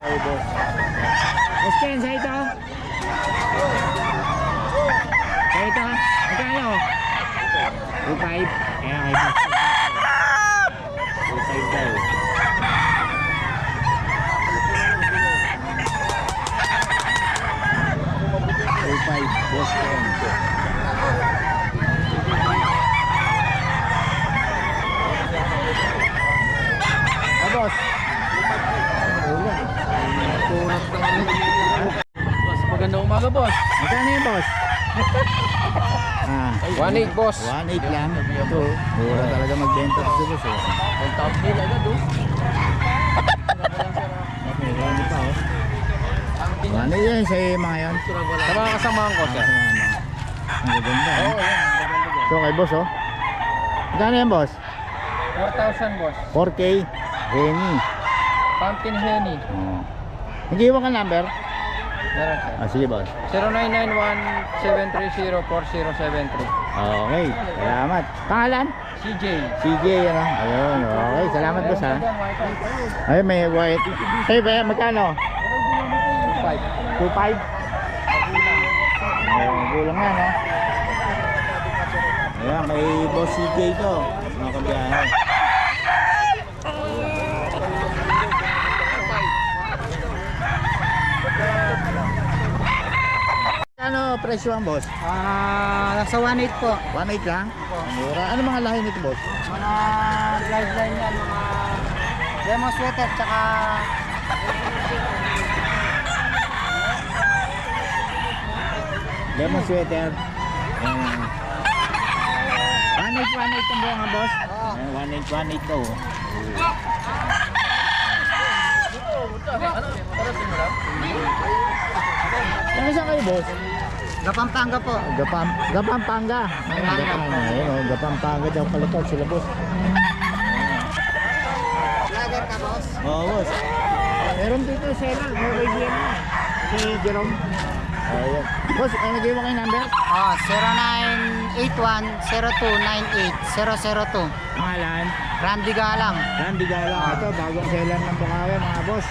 Ay, boss. Boss Ken, sa ito? Sa ito? Magkano? 2.5. Kaya kay boss. 2.5 daw. 2.5, boss Ken. Boss. Boss, magandang umaga, boss. Magkano yun, boss? 1.8, boss. 1.8 lang. Ito, mura talaga magbenta sa boss. 1,000 agad, oh. Okay, ano pa, oh. 1.8 yan sa mga yan. Sa mga kasamahan ko, sir. Ang gaganda, eh. Oo, yan. Maganda dyan. So, kay boss, oh. Magkano yan, boss? 4,000, boss. 4K. Henny. Pumpkin Henny. Oh. Nag-iwan ka number? Meron, sir. Sige, boss. 0991-730-4073. Okay, salamat. Pangalan? CJ. CJ, ano? Ayun, okay. Salamat, boss, ha. Ay, may white. Hey, ba, magkano? 2.5. 2.5? Ayun, gulang nga, no? Ayan, kay boss CJ to. Mga kabiyahe. Ano presyo ang boss? Nasa 1.8 po. 1.8 lang? Mura. Ano mga lahi nito, boss? Mga guideline yan, mga lemon sweater, tsaka Lemon sweater. 1.8 ang buwan nga, boss? Oo. 1.8 to. Ano saan kayo, boss? Gapampanga po. Gapampanga. Ayun, oh, Gapampanga daw palikod sila, boss. Lager ka, boss? Oo, boss. Meron dito seller, may idea na. Si Jerome. Ayun. Boss, nag-iwan kayo number? 0981-0298-002. Pangalan? Randy Galang. Randy Galang. Ito, bagong seller ng Bukawi, mga boss.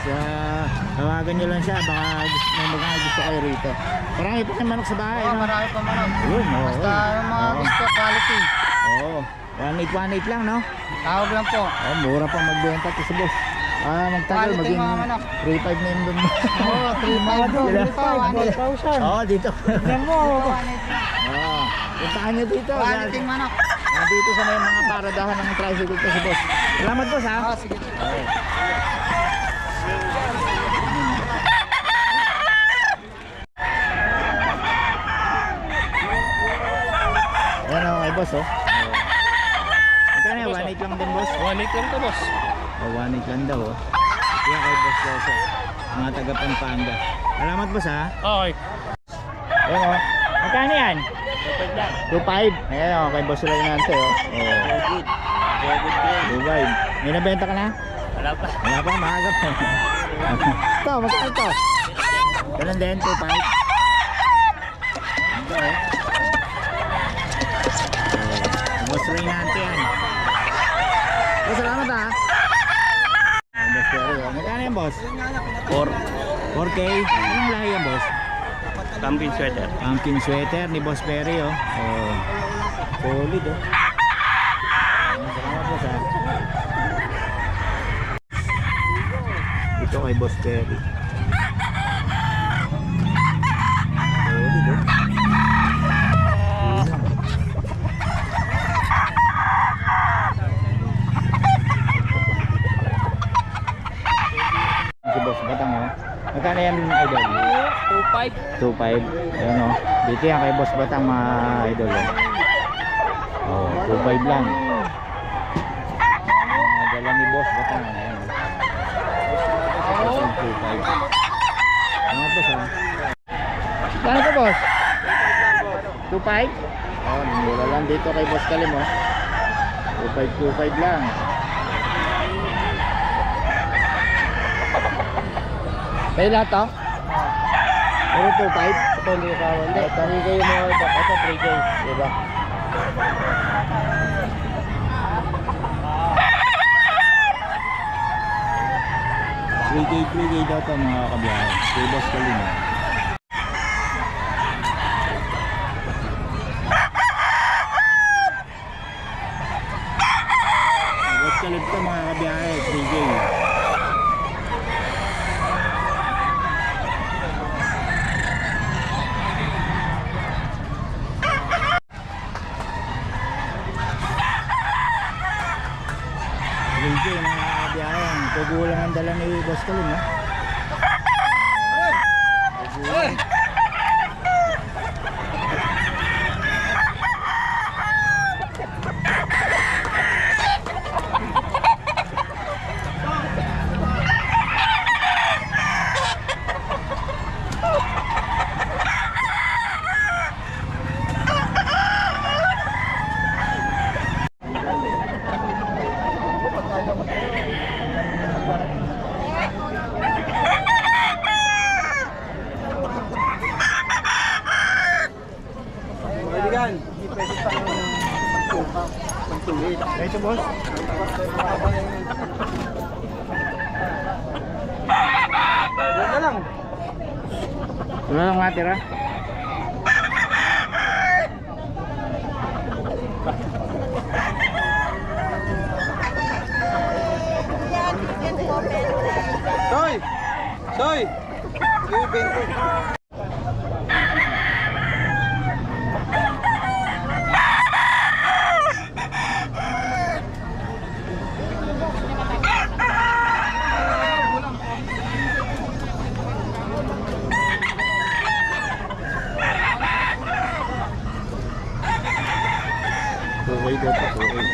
Tawagan nyo lang siya, baka may mga gusto kayo rito. Marami pa kayo manok sa bahay, no? Marami pa manok. Yun, oo. Basta yung mga gusto, quality. Oo. 1.8 lang, no? Tawag lang po. Oh, mura pa magbenta to sa boss. Magtagal, Quality maging mga manok. 3.5 na yun doon. Oo, 3.5 doon. Dito, 1.8. Oo, dito. Yan mo. Oo. Puntahan nyo dito. Quality manok. Dito sa may mga paradahan ng tricycle to si boss. Salamat, boss, ha? Sige. Okay. Ayan o, kay boss, oh. Magkano yan? 1.8 lang din, boss? 1.8 lang to, boss. 1.8 lang daw, oh. Yan kay boss, boss, oh. Mga taga Pampanga. Salamat, boss, ha? Okay. Ayan, oh. Magkano yan? 2.5. Ayan, oh. Kay boss sila inante, oh. Good. Very good, good. 2.5. May nabenta ka na? Wala pa. Wala pa, maaga pa. Ito, magkano ito? Ganun din, 2.5. Ito, eh. Boss Reynante yan. Boss, salamat, ha? Boss Perry, oh. Magkano yan, boss? 4K? Anong lahi yan, boss? Pumpkin sweater. Pumpkin sweater ni Boss Perry, oh. Oh. Solid, oh. Salamat, boss, ha? Ito kay Boss Perry. Solid, oh. Si Boss Batang, oh. Magkano yan, idol? 2.5. 2.5. Ayan, oh. Dito yan kay Boss Batang, mga idol, oh. Oh, 2.5 lang. Dala ni Boss Batang, ayan, oh. 2.5. Ano, boss, ha? Saan ka, boss? 2.5? Oh, mura lang dito kay Boss Kalim, oh. 2.5 lang. Kaya lahat, oh? Pero 2.5? Ito, hindi ka. Ito, 3K mo. Ito, 3K. Diba? 3K daw to mga kabiyahe. Kay Boss Kalimo. Boss Kalimo to mga kabiyahe. 3K. Hindi mga kabiyahe, tugulang ang dala ni Boss Kalim, ha? Tugulang. Kaibigan, hindi pwede pang Ito, boss. Yan na lang. Wala lang matira. Soy! Soy! Yung bento. Okay daw po, okay.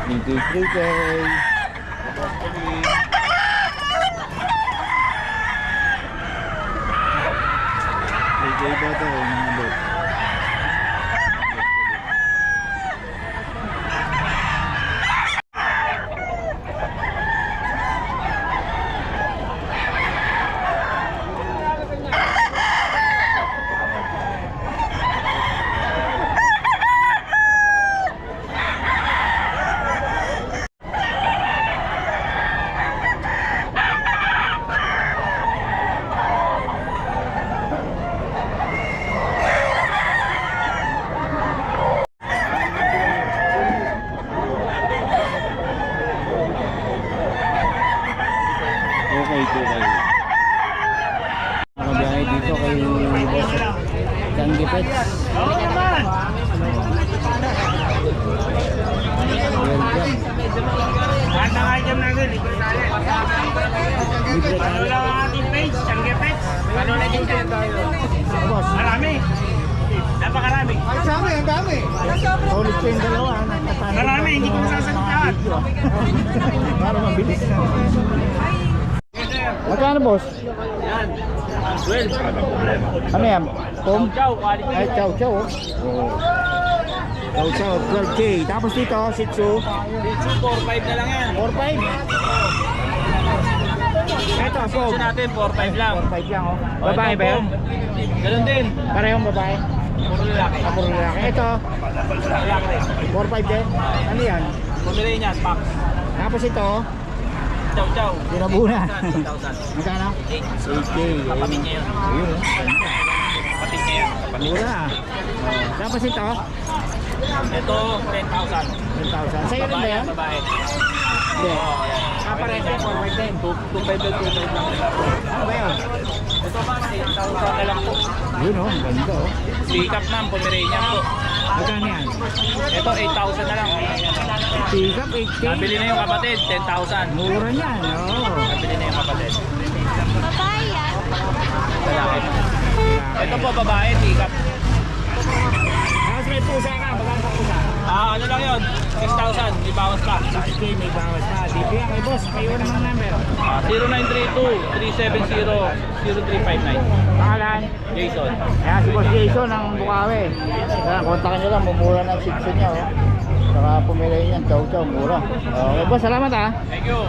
Thank you, 3K. Ba ito mga bot? Okay, okay. Nakabiyahe dito kay Boss Changi Pets. Welcome. Lahat ng item natin, libre tayo. Libre Ano lang ang ating page, Changi Pets. Ano na din dyan? Boss, Marami. Napakarami. Ay, dami, ang dami. solid ko yung dalawa. Marami, hindi ko masasagot lahat. Para mabilis. Magkano, boss? Yan. 12. Ano yan? Pom? Chow, quality. Ay, chow, chow. Oh. Chow, chow, 12K. Tapos dito, Shih Tzu, 4-5 na lang yan. 4-5. Ito, Pom. Sa natin, 4-5 lang. 4-5 lang, oh. Babae ba yun? Ganun din. Parehong babae? Puro lalaki. Ah, puro lalaki. Ito, Lalaki rin. 4-5 din. Ano yan? Pomeranian, pack. Tapos ito, Chow, chow. Tinabunan. 8,000. Magkano? 8K. Kapatid niya yun. Ayun, oh. Kapatid niya yan. Kapatid. Mura. Oh. Tapos ito, Ito, 10,000. 10,000. Sa'yo rin ba Babae yan? yan, babae. Hindi. Oo, yan. Parehas din, 4-5 din. 2,500 lang. Ano ba yun? Ito ba, 8,000 na lang po. Yun, oh. Ang ganda, oh. Sikap na, Pomeranian po. Magkano yan? Ito, 8,000 na lang. Sikap, 8K. Nabili na yung kapatid, 10,000. Mura niyan, oo. Nabili na yung kapatid. Babae yan. Lalaki. Ito po, babae, sikap. Tapos may pusa ka, magkano sa pusa? Ano lang yun? 6,000. May bawas pa. 6K may bawas na. Dito yan kay boss. May una mang number. 0932-370-0359. Pangalan? Jason. Ayan, si Boss Jason ng Bukawi. Ayan, kontakin nyo lang, mumura ng sitso niya, oh. Saka pumili niyan, chow chow, mura. Okay, boss, salamat ah. Thank you.